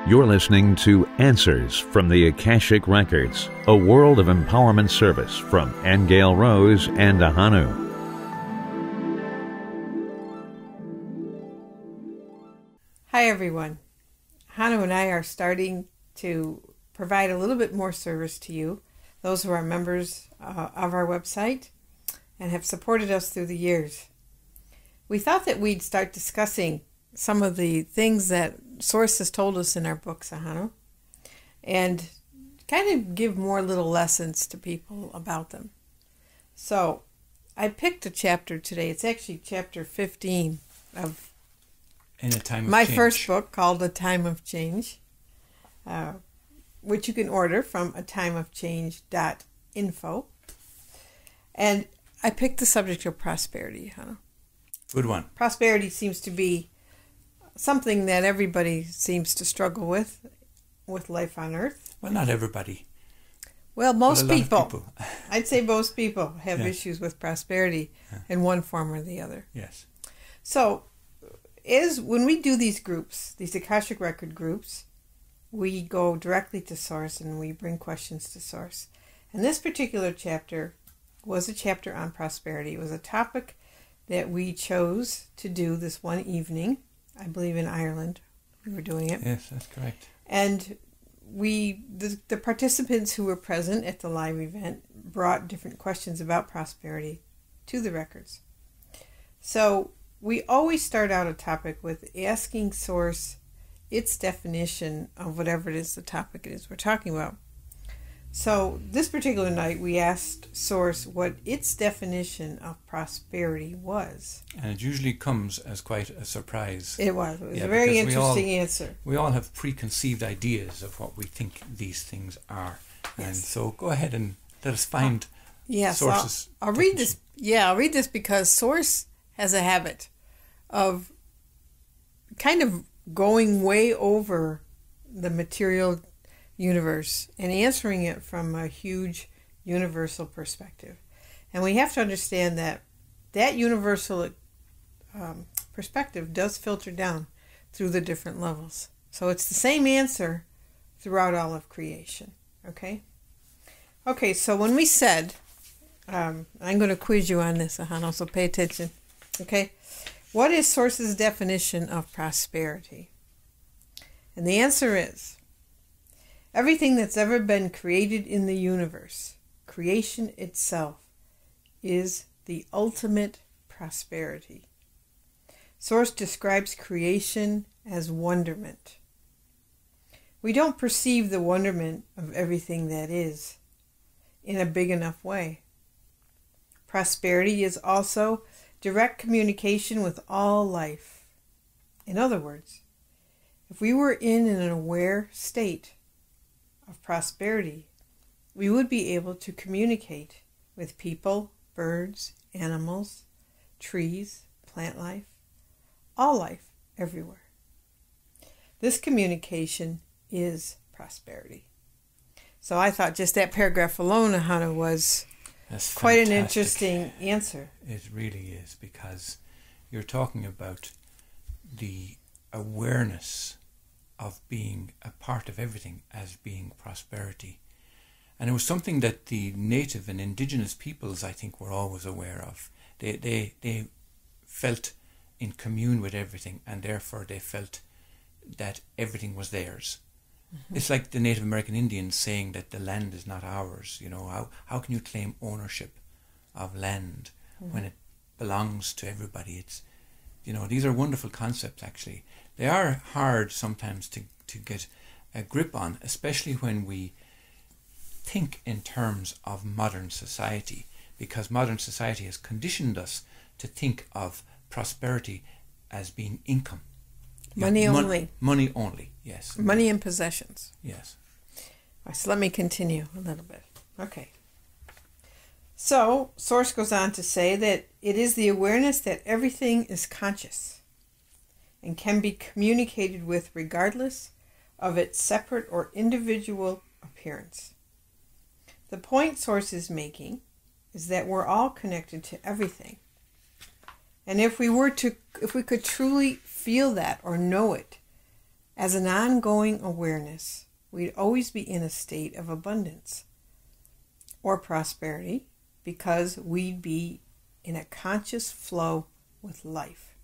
You're listening to Answers from the Akashic Records, a world of empowerment service from Aingeal Rose and Ahonu. Hi everyone. Ahonu and I are starting to provide a little bit more service to you, those who are members of our website and have supported us through the years. We thought that we'd start discussing some of the things that Source has told us in our books, Ahonu, and kind of give more little lessons to people about them. So I picked a chapter today. It's actually chapter 15 of my first book, called A Time of Change, which you can order from atimeofchange.info. And I picked the subject of prosperity, Ahonu. Good one. Prosperity seems to be something that everybody seems to struggle with life on Earth. Well, not everybody. Well, most people. I'd say most people have issues with prosperity in one form or the other. Yes. So, when we do these groups, these Akashic Record groups, we go directly to Source and we bring questions to Source. And this particular chapter was a chapter on prosperity. It was a topic that we chose to do this one evening. I believe in Ireland we were doing it. Yes, that's correct. And the participants who were present at the live event brought different questions about prosperity to the records. So we always start out a topic with asking Source its definition of whatever it is the topic it is we're talking about. So this particular night we asked Source what its definition of prosperity was. And it usually comes as quite a surprise. It was a very interesting answer. We all have preconceived ideas of what we think these things are. Yes. And so go ahead and let us find Source's I'll read this. Yeah, I'll read this because Source has a habit of kind of going way over the material universe and answering it from a huge universal perspective. And we have to understand that that universal perspective does filter down through the different levels. So it's the same answer throughout all of creation. Okay, so when we said, I'm going to quiz you on this, Ahonu, so pay attention. Okay, what is Source's definition of prosperity? And the answer is, everything that's ever been created in the universe, creation itself, is the ultimate prosperity. Source describes creation as wonderment. We don't perceive the wonderment of everything that is in a big enough way. Prosperity is also direct communication with all life. In other words, if we were in an aware state of prosperity, we would be able to communicate with people, birds, animals, trees, plant life, all life, everywhere. This communication is prosperity. So I thought just that paragraph alone, Ahonu, was quite an interesting answer. It really is, because you're talking about the awareness of being a part of everything as being prosperity. And it was something that the native and indigenous peoples, I think, were always aware of. They felt in commune with everything, and therefore they felt that everything was theirs. Mm-hmm. It's like the Native American Indians saying that the land is not ours. You know, how can you claim ownership of land when it belongs to everybody? It's, you know, these are wonderful concepts, actually. They are hard sometimes to get a grip on, especially when we think in terms of modern society, because modern society has conditioned us to think of prosperity as being income. Money only. Money only, yes. Money and possessions. Yes. All right, so let me continue a little bit. Okay. So, Source goes on to say that it is the awareness that everything is conscious and can be communicated with regardless of its separate or individual appearance. The point Source is making is that we're all connected to everything. And if we could truly feel that or know it As an ongoing awareness, we'd always be in a state of abundance or prosperity because we'd be in a conscious flow with life.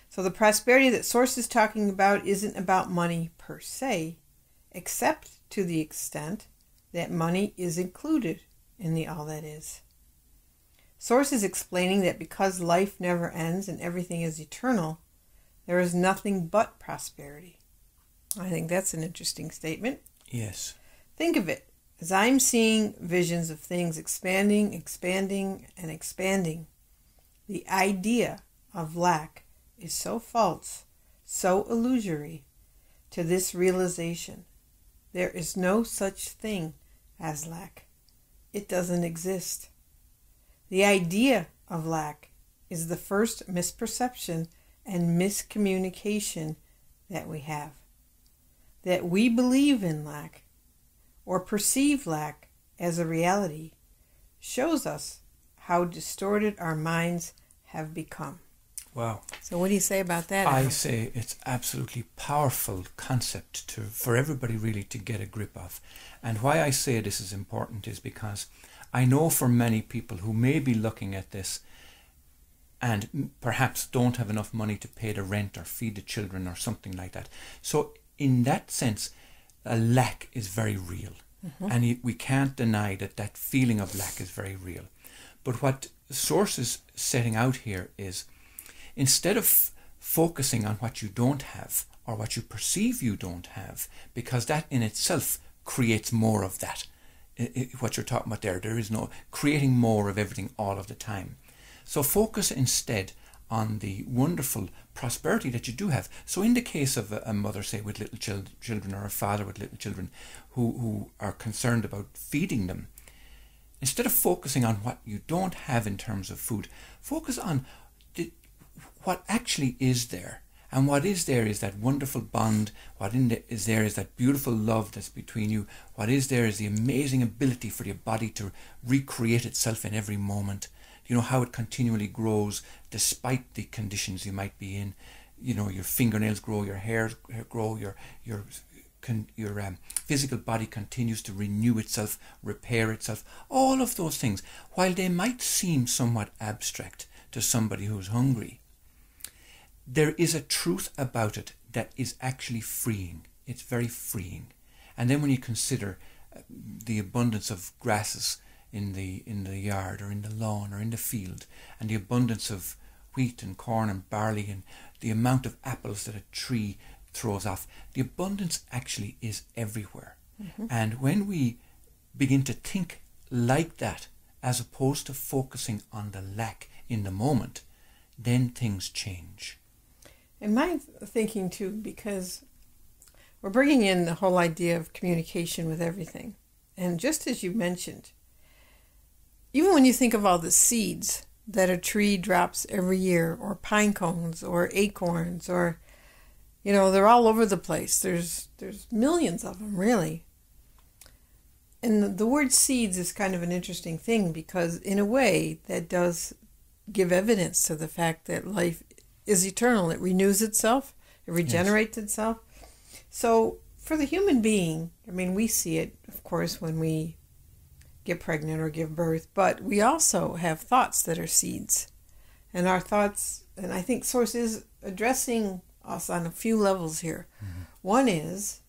So the prosperity that Source is talking about isn't about money per se, except to the extent that money is included in the all that is. Source is explaining that because life never ends and everything is eternal, there is nothing but prosperity. I think that's an interesting statement. Yes. Think of it. As I'm seeing visions of things expanding, expanding, and expanding, the idea of lack is so false, so illusory to this realization. There is no such thing as lack. It doesn't exist. The idea of lack is the first misperception and miscommunication that we have. That we believe in lack or perceive lack as a reality shows us how distorted our minds have become. Wow. So what do you say about that? I say it's absolutely powerful concept for everybody really to get a grip of. And why I say this is important is because I know for many people who may be looking at this and perhaps don't have enough money to pay the rent or feed the children or something like that. So in that sense, a lack is very real. Mm-hmm. And we can't deny that that feeling of lack is very real. But what Source is setting out here is, instead of focusing on what you don't have or what you perceive you don't have, because that in itself creates more of that, what you're talking about there is no creating more of everything all of the time. So focus instead on the wonderful prosperity that you do have. So in the case of a mother, say, with little children, or a father with little children who are concerned about feeding them, instead of focusing on what you don't have in terms of food, focus on what actually is there. And what is there is that wonderful bond. What is there is that beautiful love that's between you. What is there is the amazing ability for your body to recreate itself in every moment. You know, how it continually grows despite the conditions you might be in. You know, your fingernails grow, your hair grow, your physical body continues to renew itself, repair itself. All of those things, while they might seem somewhat abstract to somebody who's hungry, there is a truth about it that is actually freeing. It's very freeing. And then when you consider the abundance of grasses in the yard or in the lawn or in the field, and the abundance of wheat and corn and barley, and the amount of apples that a tree throws off, the abundance actually is everywhere. Mm-hmm. And when we begin to think like that, as opposed to focusing on the lack in the moment, then things change. And my thinking too, because we're bringing in the whole idea of communication with everything. And just as you mentioned, even when you think of all the seeds that a tree drops every year, or pine cones, or acorns, or, you know, they're all over the place. There's millions of them, really. And the word seeds is kind of an interesting thing, because in a way that does give evidence to the fact that life is eternal. It renews itself. It regenerates itself. So for the human being, I mean, we see it, of course, when we get pregnant or give birth, but we also have thoughts that are seeds. And our thoughts, and I think Source is addressing us on a few levels here. Mm-hmm. One is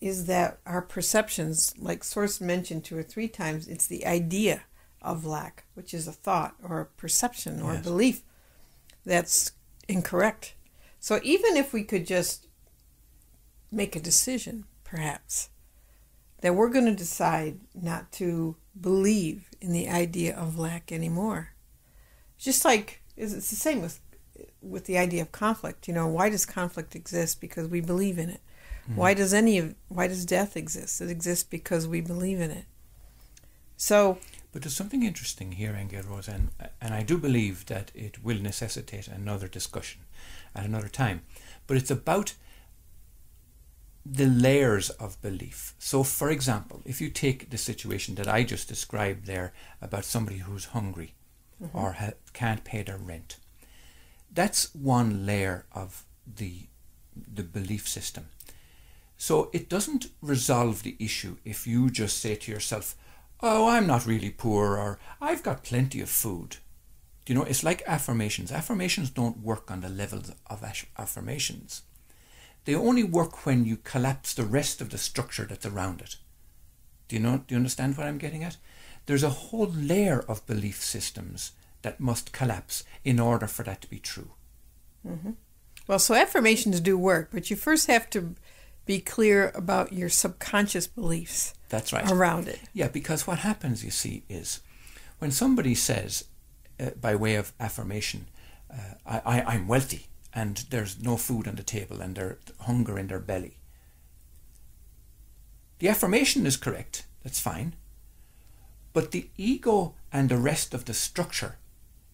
that our perceptions, like Source mentioned 2 or 3 times, it's the idea of lack, which is a thought or a perception or a belief that's incorrect. So even if we could just make a decision, perhaps, that we're going to decide not to believe in the idea of lack anymore. Just like, it's the same with the idea of conflict. You know, why does conflict exist? Because we believe in it. Mm. Why does death exist? It exists because we believe in it. So, but there's something interesting here, Aingeal Rose, and I do believe that it will necessitate another discussion at another time. But it's about the layers of belief. So, for example, if you take the situation that I just described there about somebody who's hungry, mm-hmm. or can't pay their rent, that's one layer of the the belief system. So it doesn't resolve the issue if you just say to yourself, oh, I'm not really poor, or I've got plenty of food. You know, it's like affirmations. Affirmations don't work on the levels of affirmations. They only work when you collapse the rest of the structure that's around it. Do you understand what I'm getting at? There's a whole layer of belief systems that must collapse in order for that to be true. Mm-hmm. Well, so affirmations do work, but you first have to be clear about your subconscious beliefs. That's right. Around it. Yeah, because what happens, you see, is when somebody says, by way of affirmation, I'm wealthy and there's no food on the table and there's hunger in their belly. The affirmation is correct, that's fine, but the ego and the rest of the structure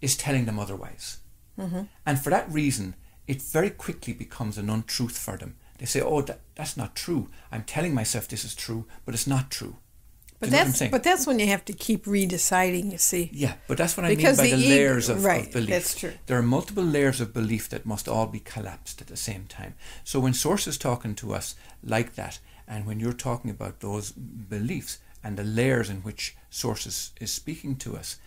is telling them otherwise. Mm-hmm. And for that reason, it very quickly becomes an untruth for them. They say, oh, that's not true. I'm telling myself this is true, but it's not true. But that's when you have to keep redeciding, you see. Yeah, but that's what I mean by the layers of belief. That's true. There are multiple layers of belief that must all be collapsed at the same time. So when Source is talking to us like that, and when you're talking about those beliefs and the layers in which Source is speaking to us,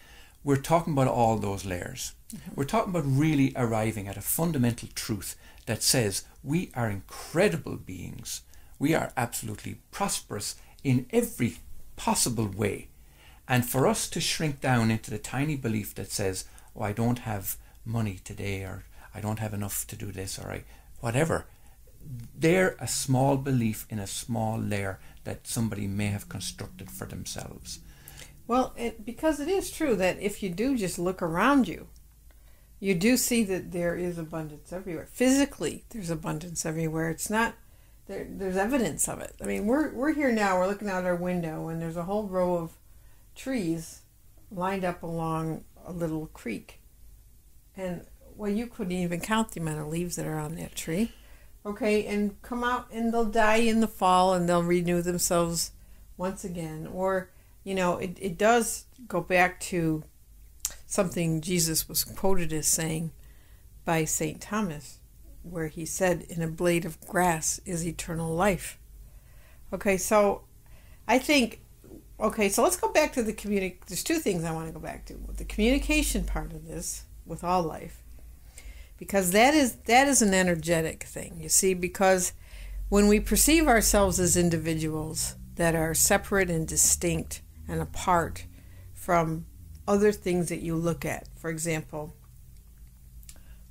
we're talking about all those layers. Mm-hmm. We're talking about really arriving at a fundamental truth that says we are incredible beings. We are absolutely prosperous in every possible way. And for us to shrink down into the tiny belief that says, oh, I don't have money today, or I don't have enough to do this, or whatever, they're a small belief in a small layer that somebody may have constructed for themselves. Well, because it is true that if you do just look around you, you do see that there is abundance everywhere. Physically, there's abundance everywhere. It's not, there's evidence of it. I mean, we're here now, we're looking out our window, and there's a whole row of trees lined up along a little creek. And, well, you couldn't even count the amount of leaves that are on that tree. Okay, and come out, and they'll die in the fall, and they'll renew themselves once again. Or, you know, it does go back to something Jesus was quoted as saying by St. Thomas, where he said, in a blade of grass is eternal life. Okay, so I think, so let's go back to the there's two things I want to go back to. The communication part of this with all life, because that is an energetic thing, you see, because when we perceive ourselves as individuals that are separate and distinct and apart from other things that you look at. For example,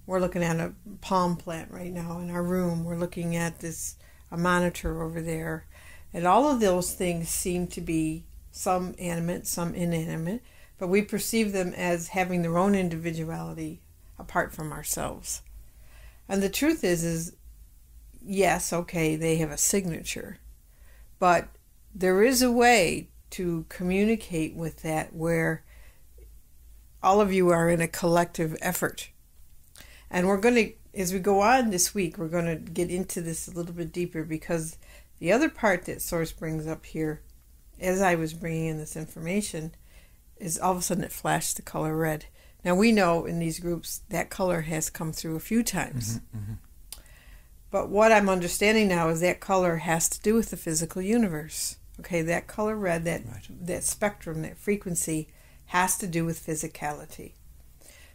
we're looking at a palm plant right now in our room. We're looking at a monitor over there. And all of those things seem to be some animate, some inanimate, but we perceive them as having their own individuality apart from ourselves. And the truth is yes, okay, they have a signature, but there is a way to communicate with that where all of you are in a collective effort. And we're going to, as we go on this week, we're going to get into this a little bit deeper, because the other part that Source brings up here, as I was bringing in this information, is all of a sudden it flashed the color red. Now we know in these groups that color has come through a few times. Mm-hmm, mm-hmm. But what I'm understanding now is that color has to do with the physical universe. Okay, that color red, that spectrum, that frequency has to do with physicality.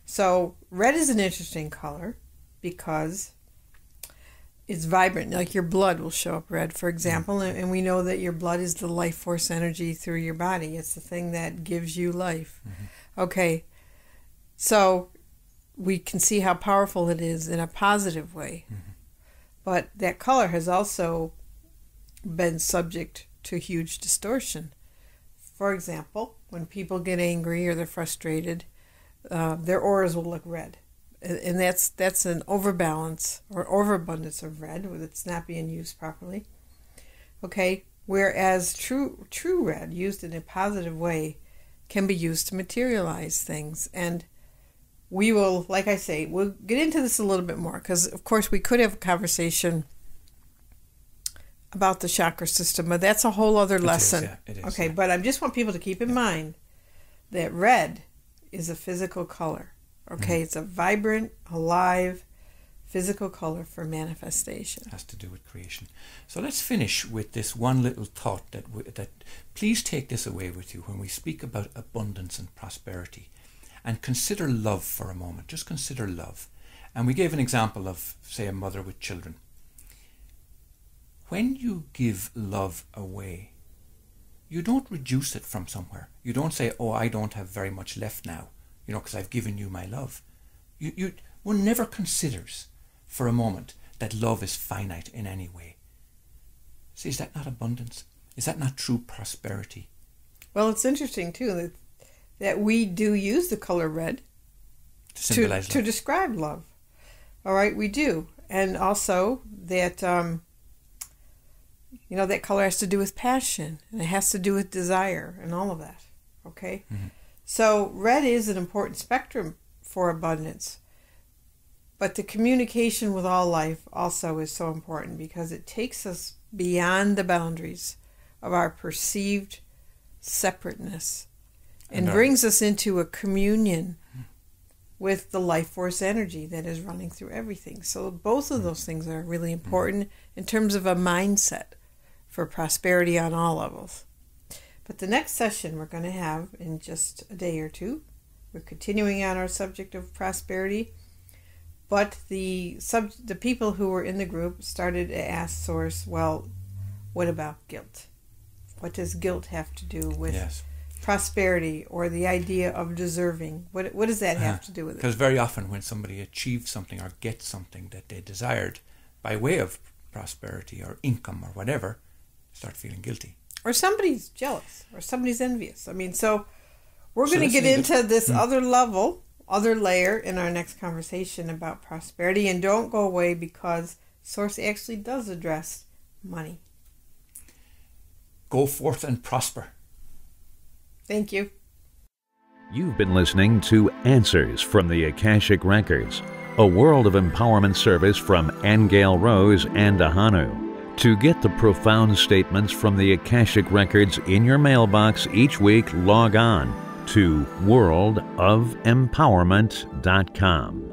So red is an interesting color because it's vibrant. Like your blood will show up red, for example, and we know that your blood is the life force energy through your body. It's the thing that gives you life. Mm-hmm. Okay, so we can see how powerful it is in a positive way. Mm-hmm. But that color has also been subject to huge distortion. For example, when people get angry or they're frustrated, their auras will look red. And that's an overbalance or overabundance of red that's not being used properly. Okay, whereas true red used in a positive way can be used to materialize things. And we will, like I say, we'll get into this a little bit more, because of course we could have a conversation about the chakra system, but that's a whole other lesson. It is, okay, but I just want people to keep in mind that red is a physical color. Okay, it's a vibrant, alive, physical color for manifestation. Has to do with creation. So let's finish with this one little thought that please take this away with you when we speak about abundance and prosperity, and consider love for a moment. Just consider love. And we gave an example of, say, a mother with children. When you give love away, you don't reduce it from somewhere. You don't say, oh, I don't have very much left now, because I've given you my love. One never considers for a moment that love is finite in any way. See, is that not abundance? Is that not true prosperity? Well, it's interesting too that we do use the color red To symbolize to love. describe love. All right, we do. And also that, that color has to do with passion, and it has to do with desire and all of that. Okay? Mm-hmm. So red is an important spectrum for abundance. But the communication with all life also is so important because it takes us beyond the boundaries of our perceived separateness and brings us into a communion with the life force energy that is running through everything. So both of those things are really important in terms of a mindset for prosperity on all levels. But the next session we're going to have in just a day or two, we're continuing on our subject of prosperity. But the people who were in the group started to ask Source, well, what about guilt? What does guilt have to do with prosperity or the idea of deserving? What does that have to do with it? Because very often when somebody achieves something or gets something that they desired by way of prosperity or income or whatever, start feeling guilty. Or somebody's jealous or somebody's envious. I mean, so we're going to get into this other layer in our next conversation about prosperity, and don't go away because Source actually does address money. Go forth and prosper. Thank you. You've been listening to Answers from the Akashic Records, a world of empowerment service from Aingeal Rose and Ahonu. To get the profound statements from the Akashic Records in your mailbox each week, log on to worldofempowerment.com.